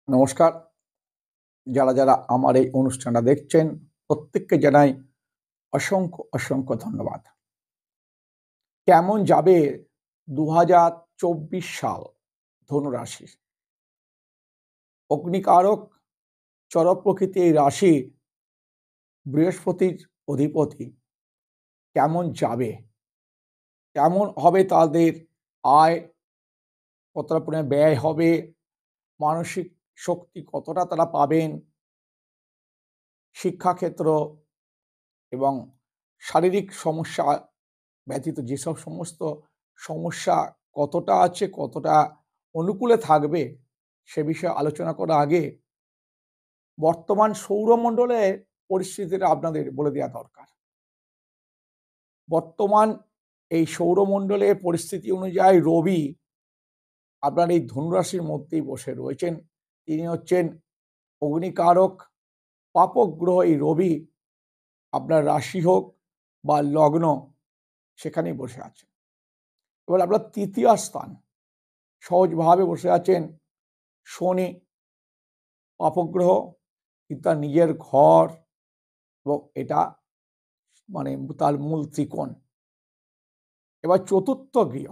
নমস্কার। যারা আমার এই অনুষ্ঠানটা দেখছেন প্রত্যেককে জানাই অসংখ্য ধন্যবাদ। কেমন যাবে ২০২৪ সাল ধনুরাশির? অগ্নিকারক চর প্রকৃতি এই রাশি বৃহস্পতির অধিপতি কেমন যাবে? কেমন হবে তাদের আয়? কতটা পরিমাণে ব্যয় হবে? মানসিক শক্তি কতটা তারা পাবেন? শিক্ষাক্ষেত্র এবং শারীরিক সমস্যা ব্যতীত যেসব সমস্ত সমস্যা কতটা আছে, কতটা অনুকূলে থাকবে, সে বিষয়ে আলোচনা করার আগে বর্তমান সৌরমণ্ডলের পরিস্থিতিটা আপনাদের বলে দেওয়া দরকার। বর্তমান এই সৌরমণ্ডলের পরিস্থিতি অনুযায়ী রবি আপনার এই ধনুরাশির মধ্যেই বসে রয়েছেন। তিনি হচ্ছেন অগ্নিকারক পাপক গ্রহ এই রবি আপনার রাশি হোক বা লগ্ন সেখানেই বসে আছেন। এবার আপনার তৃতীয় স্থান সহজভাবে বসে আছেন শনি, পাপগ্রহ, কিন্তু তার নিজের ঘর এবং এটা মানে তার মূল ত্রিকোণ। এবার চতুর্থ গৃহ,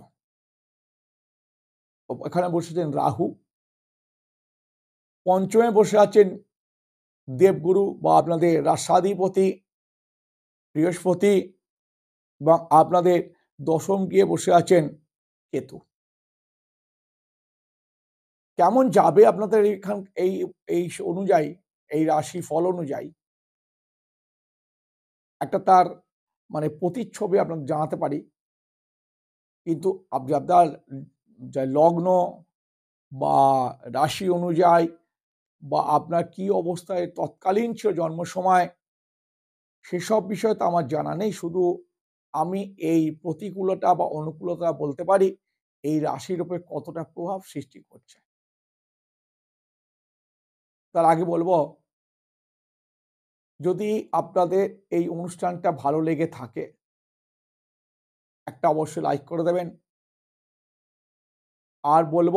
এখানে বসেছেন রাহু, পঞ্চমে বসে আছেন দেবগুরু বা আপনাদের রাষ্ট্রাধিপতি বৃহস্পতি এবং আপনাদের দশম গৃহে বসে আছেন কেতু। কেমন যাবে আপনাদের এই এই অনুযায়ী, এই রাশি ফল অনুযায়ী একটা তার মানে প্রতিচ্ছবি আপনাদের জানাতে পারি। কিন্তু আপনার যা লগ্ন বা রাশি অনুযায়ী বা আপনার কি অবস্থায় তৎকালীন ছিল জন্ম সময়, সেসব বিষয় তো আমার জানা নেই। শুধু আমি এই প্রতিকূলতা বা অনুকূলতা বলতে পারি এই রাশির উপরে কতটা প্রভাব সৃষ্টি করছে। তার আগে বলব, যদি আপনাদের এই অনুষ্ঠানটা ভালো লেগে থাকে, একটা অবশ্যই লাইক করে দেবেন। আর বলব,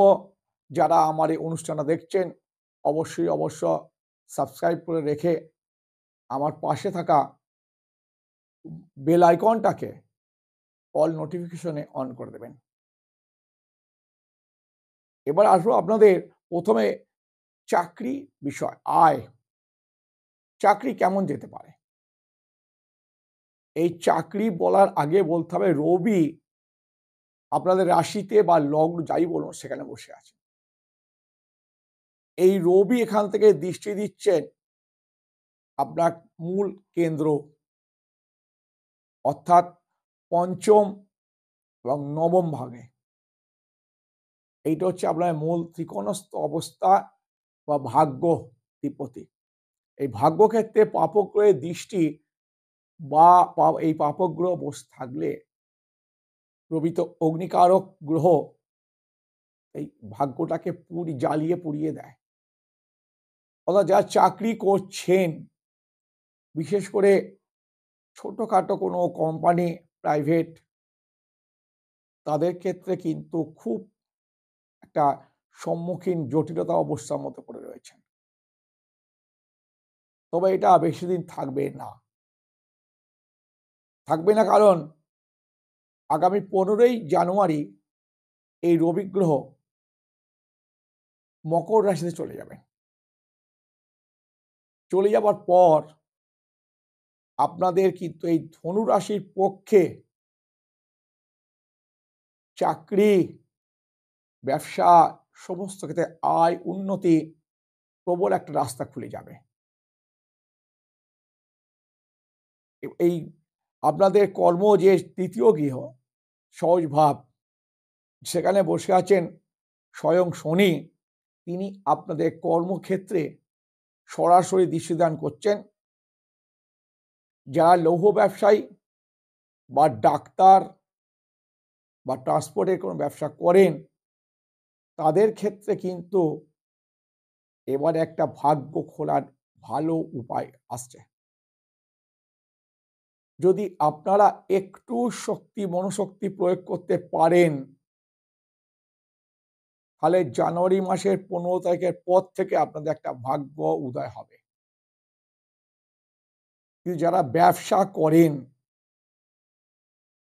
যারা আমার এই অনুষ্ঠানটা দেখছেন অবশ্যই সাবস্ক্রাইব করে রেখে আমার পাশে থাকা বেল আইকনটাকে অল নোটিফিকেশনে অন করে দেবেন। এবার আসবো আপনাদের প্রথমে চাকরি বিষয়, আয়। চাকরি কেমন যেতে পারে? এই চাকরি বলার আগে বলতে হবে রবি আপনাদের রাশিতে বা লগ্ন যাই বলুন সেখানে বসে আছে। এই রবি এখান থেকে দৃষ্টি দিচ্ছেন আপনার মূল কেন্দ্র, অর্থাৎ পঞ্চম এবং নবম ভাগে। এইটা হচ্ছে আপনার মূল ত্রিকোণস্থ অবস্থা বা ভাগ্যধিপতি। এই ভাগ্যক্ষেত্রে পাপগ্রহের দৃষ্টি বা এই পাপগ্রহ বসে থাকলে, রবি তো অগ্নিকারক গ্রহ, এই ভাগ্যটাকে জ্বালিয়ে পুড়িয়ে দেয়। অর্থাৎ যারা চাকরি করছেন, বিশেষ করে ছোটখাটো কোনো কোম্পানি, প্রাইভেট, তাদের ক্ষেত্রে কিন্তু খুব একটা সম্মুখীন জটিলতা অবস্থার মধ্যে পড়ে রয়েছেন। তবে এটা বেশিদিন থাকবে না। থাকবে না কারণ আগামী 15ই জানুয়ারি এই রবি গ্রহ মকর রাশিতে চলে যাবে। চলে যাবার পর আপনাদের কিন্তু এই ধনু রাশির পক্ষে চাকরি, ব্যবসা, সমস্ত ক্ষেত্রে আয়, উন্নতি, প্রবল একটা রাস্তা খুলে যাবে। এই আপনাদের কর্ম যে তৃতীয় গৃহ সহজ ভাব, সেখানে বসে আছেন স্বয়ং শনি। তিনি আপনাদের কর্মক্ষেত্রে সরাসরি দৃষ্টিদান করছেন। যারা লৌহ ব্যবসায়ী বা ডাক্তার বা ট্রান্সপোর্টের কোনো ব্যবসা করেন, তাদের ক্ষেত্রে কিন্তু এবার একটা ভাগ্য খোলার ভালো উপায় আসছে। যদি আপনারা একটু মনোশক্তি প্রয়োগ করতে পারেন, তাহলে জানুয়ারি মাসের 15 তারিখের পর থেকে আপনাদের একটা ভাগ্য উদয় হবে। কিন্তু যারা ব্যবসা করেন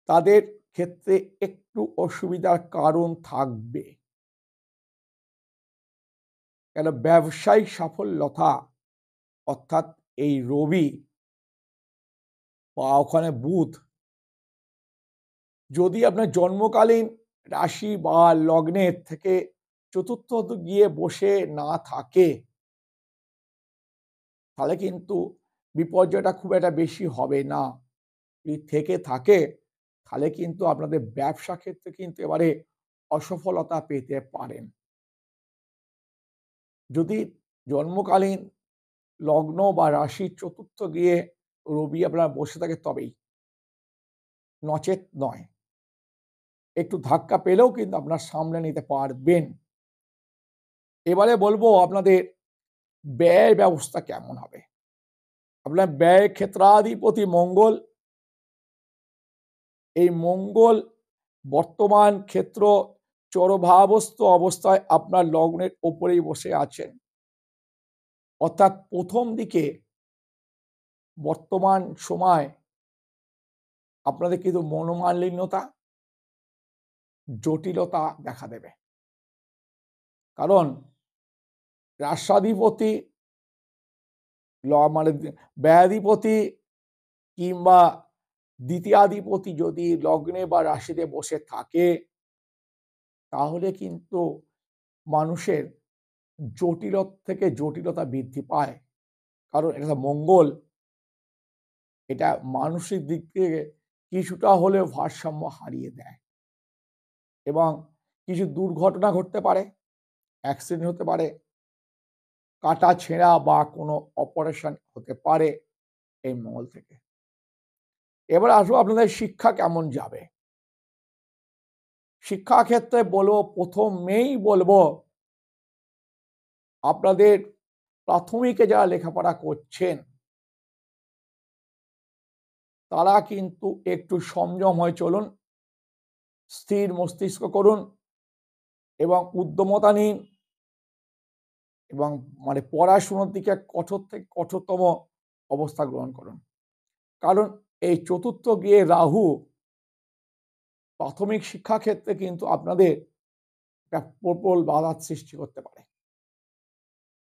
তাদের ক্ষেত্রে একটু অসুবিধার কারণ থাকবে। কেন ব্যবসায়িক সাফল্যতা অর্থাৎ এই রবি বা ওখানে বুধ যদি আপনার জন্মকালীন রাশি বা লগ্নের থেকে চতুর্থ গিয়ে বসে না থাকে তাহলে কিন্তু বিপর্যয়টা খুব একটা বেশি হবে না। যদি থেকে থাকে তাহলে কিন্তু আপনাদের ব্যবসা ক্ষেত্রে কিন্তু এবারে অসফলতা পেতে পারেন। যদি জন্মকালীন লগ্ন বা রাশির চতুর্থ গিয়ে রবি আপনার বসে থাকে তবেই, নচেৎ নয়। একটু ধাক্কা পেলেও কিন্তু আপনার সামলে নিতে পারবেন। এবারে বলবো আপনাদের ব্যয় ব্যবস্থা কেমন হবে। আপনার ব্যয় ক্ষেত্রাধিপতি মঙ্গল, এই মঙ্গল বর্তমান ক্ষেত্র চরভাবস্থ অবস্থায় আপনার লগ্নের ওপরেই বসে আছেন। অর্থাৎ প্রথম দিকে বর্তমান সময় আপনাদের কিন্তু মনোমালিন্যতা, জটিলতা দেখা দেবে। কারণ রাষ্ট্রাধিপতি মানে ব্যয়াধিপতি কিংবা দ্বিতীয়াধিপতি যদি লগ্নে বা রাশিতে বসে থাকে তাহলে কিন্তু মানুষের জটিলতা থেকে জটিলতা বৃদ্ধি পায়। কারণ এটা মঙ্গল, এটা মানসিক দিক থেকে কিছুটা হলেও ভারসাম্য হারিয়ে দেয় এবং কিছু দুর্ঘটনা ঘটতে পারে, অ্যাক্সিডেন্ট হতে পারে, কাটা ছেঁড়া বা কোনো অপারেশন হতে পারে এই মঙ্গল থেকে। এবার আসবো আপনাদের শিক্ষা কেমন যাবে। শিক্ষা ক্ষেত্রে বলবো, প্রথমেই বলবো আপনাদের প্রাথমিকে যারা লেখাপড়া করছেন তারা কিন্তু একটু সংযম হয়ে চলুন, স্থির মস্তিষ্ক করুন এবং উদ্যমতা নিন এবং মানে পড়াশুনোর দিকে কঠোর থেকে কঠোরতম অবস্থা গ্রহণ করুন। কারণ এই চতুর্থ গিয়ে রাহু প্রাথমিক শিক্ষা ক্ষেত্রে কিন্তু আপনাদের একটা প্রবল বাধার সৃষ্টি করতে পারে।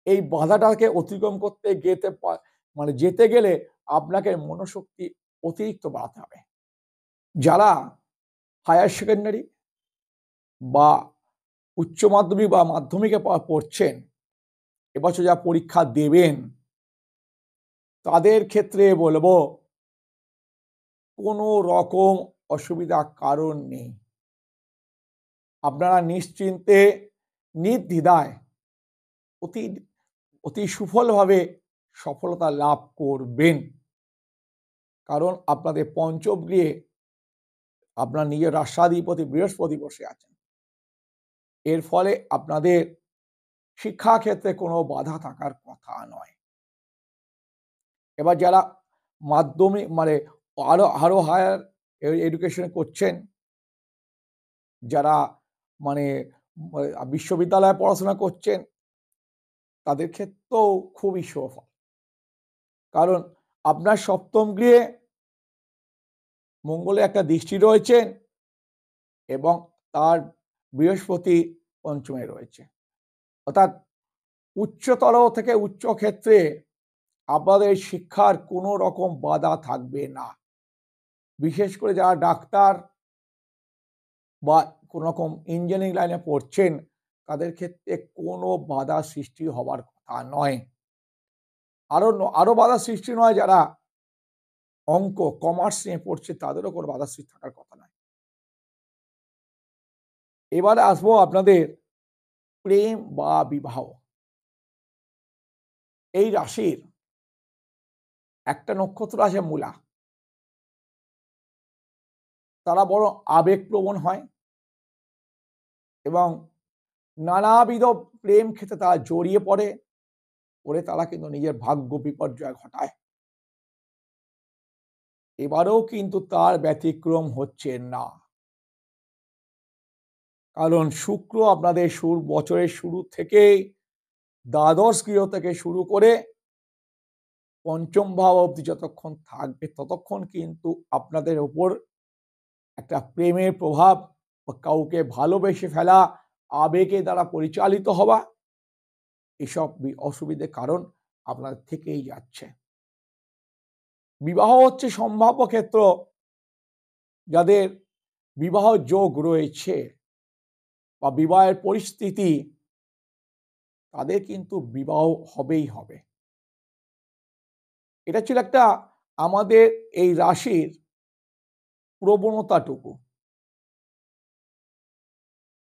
এই বাধাটাকে অতিক্রম করতে যেতে গেলে আপনাকে মনোশক্তি অতিরিক্ত বাড়াতে হবে। যারা হায়ার সেকেন্ডারি বা উচ্চ মাধ্যমিক বা মাধ্যমিকে পড়ছেন, এবছর যা পরীক্ষা দেবেন তাদের ক্ষেত্রে বলবো কোনো রকম অসুবিধার কারণ নেই। আপনারা নিশ্চিন্তে নির্দ্বিধায় অতি অতি সুফলভাবে সফলতা লাভ করবেন। কারণ আপনাদের পঞ্চম গৃহে আপনার নিজের রাষ্ট্রাধিপতি বৃহস্পতি বসে আছেন। এর ফলে আপনাদের শিক্ষাক্ষেত্রে কোনো বাধা থাকার কথা নয়। এবার যারা মাধ্যমিক মানে আরো হায়ার এডুকেশন করছেন, যারা মানে বিশ্ববিদ্যালয়ে পড়াশোনা করছেন তাদের ক্ষেত্রেও খুবই সুফল। কারণ আপনার সপ্তম গৃহে মঙ্গলে একটা দৃষ্টি রয়েছে এবং তার বৃহস্পতি পঞ্চমে রয়েছে। অর্থাৎ উচ্চতর থেকে উচ্চ ক্ষেত্রে আপনাদের শিক্ষার কোনো রকম বাধা থাকবে না। বিশেষ করে যারা ডাক্তার বা কোনো রকম ইঞ্জিনিয়ারিং লাইনে পড়ছেন তাদের ক্ষেত্রে কোনো বাধা সৃষ্টি হবার কথা নয়। আরো বাধা সৃষ্টি নয় যারা অঙ্ক কমার্স নিয়ে পড়ছে তাদেরও কোনো বাধা সৃষ্টি থাকার কথা নয়। এবারে আসবো আপনাদের প্রেম বা বিবাহ। এই রাশির একটা নক্ষত্র আছে মূলা। তারা বড় আবেগপ্রবণ হয় এবং নানাবিধ প্রেম ক্ষেত্রে তারা জড়িয়ে পড়ে তারা কিন্তু নিজের ভাগ্য বিপর্যয় ঘটায়। এবারেও কিন্তু তার ব্যতিক্রম হচ্ছে না। কারণ শুক্র আপনাদের বছরের শুরু থেকেই দ্বাদশ গৃহ থেকে শুরু করে পঞ্চম ভাব অবধি যতক্ষণ থাকবে ততক্ষণ কিন্তু আপনাদের ওপর একটা প্রেমের প্রভাব বা কাউকে ভালোবেসে ফেলা, আবেগে দ্বারা পরিচালিত হওয়া, এসব অসুবিধের কারণ আপনাদের থেকেই যাচ্ছে। বিবাহ হচ্ছে সম্ভাব্য ক্ষেত্র, যাদের বিবাহ যোগ রয়েছে বা বিবাহের পরিস্থিতি, তাদের কিন্তু বিবাহ হবেই হবে। এটা ছিল একটা আমাদের এই রাশির প্রবণতাটুকু।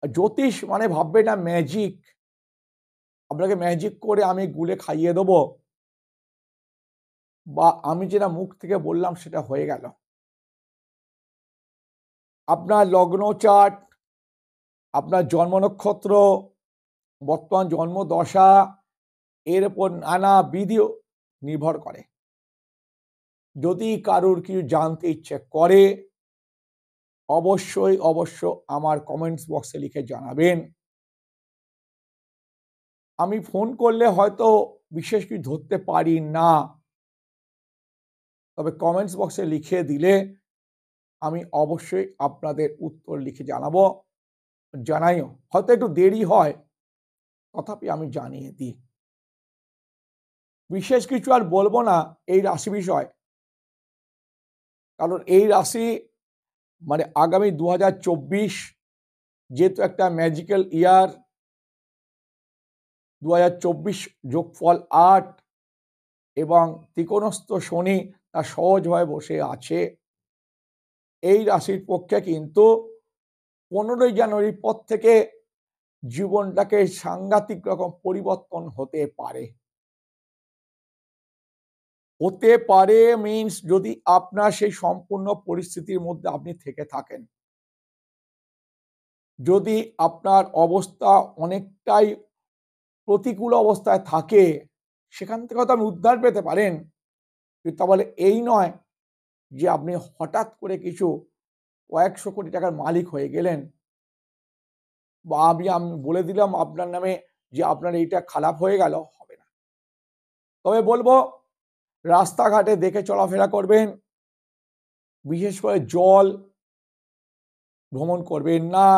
জ্যোতিষ মানে ভাববে না ম্যাজিক, আপনাকে ম্যাজিক করে আমি গুলে খাইয়ে দেবো, বা আমি যেটা মুখ থেকে বললাম সেটা হয়ে গেল। আপনার লগ্ন চার্ট, আপনার জন্ম নক্ষত্র, বর্তমান জন্ম দশা, এর উপর নানা বিধি নির্ভর করে। যদি কারুর কিছু জানতে ইচ্ছে করে, অবশ্যই আমার কমেন্টস বক্সে লিখে জানাবেন। আমি ফোন করলে হয়তো বিশেষ কিছু ধরতে পারি না, তবে কমেন্টস বক্সে লিখে দিলে আমি অবশ্যই আপনাদের উত্তর লিখে জানাইও। হয়তো একটু দেরি হয়, তথাপি আমি জানিয়ে দিই। বিশেষ কিছু আর বলবো না এই রাশি বিষয়, কারণ এই রাশি মানে আগামী 2024 যেহেতু একটা ম্যাজিক্যাল ইয়ার, 2024 যোগফল 8 এবং ত্রিকোণস্থ শনি তার সহজভাবে বসে আছে। এই রাশির পক্ষে কিন্তু 15ই জানুয়ারির পর থেকে জীবনটাকে সাংঘাতিক রকম পরিবর্তন হতে পারে। মিন্স যদি আপনার সেই সম্পূর্ণ পরিস্থিতির মধ্যে আপনি থেকে থাকেন, যদি আপনার অবস্থা অনেকটাই প্রতিকূল অবস্থায় থাকে, সেখান থেকে হয়তো আপনি উদ্ধার পেতে পারেন, কিন্তু তাহলে এই নয় যে আপনি হঠাৎ করে কিছু কয়েকশো কোটি টাকার মালিক হয়ে গেলেন, বা আমি বলে দিলাম আপনার নামে যে আপনার এইটা খারাপ হয়ে গেল, হবে না। তবে বলবো রাস্তাঘাটে দেখে চলাফেরা করবেন, বিশেষ করে জল ভ্রমণ করবেন না,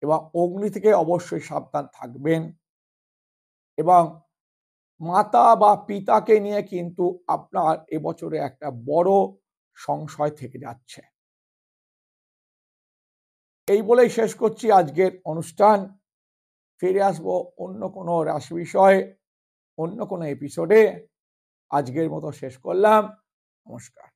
এবং অগ্নি থেকে অবশ্যই সাবধান থাকবেন, এবং মাতা বা পিতাকে নিয়ে কিন্তু আপনার এবছরে একটা বড় সংশয় থেকে যাচ্ছে। এই বলেই শেষ করছি আজকের অনুষ্ঠান। ফিরে আসবো অন্য কোনো রাশি বিষয়ে, অন্য কোনো এপিসোডে। আজকের মতো শেষ করলাম। নমস্কার।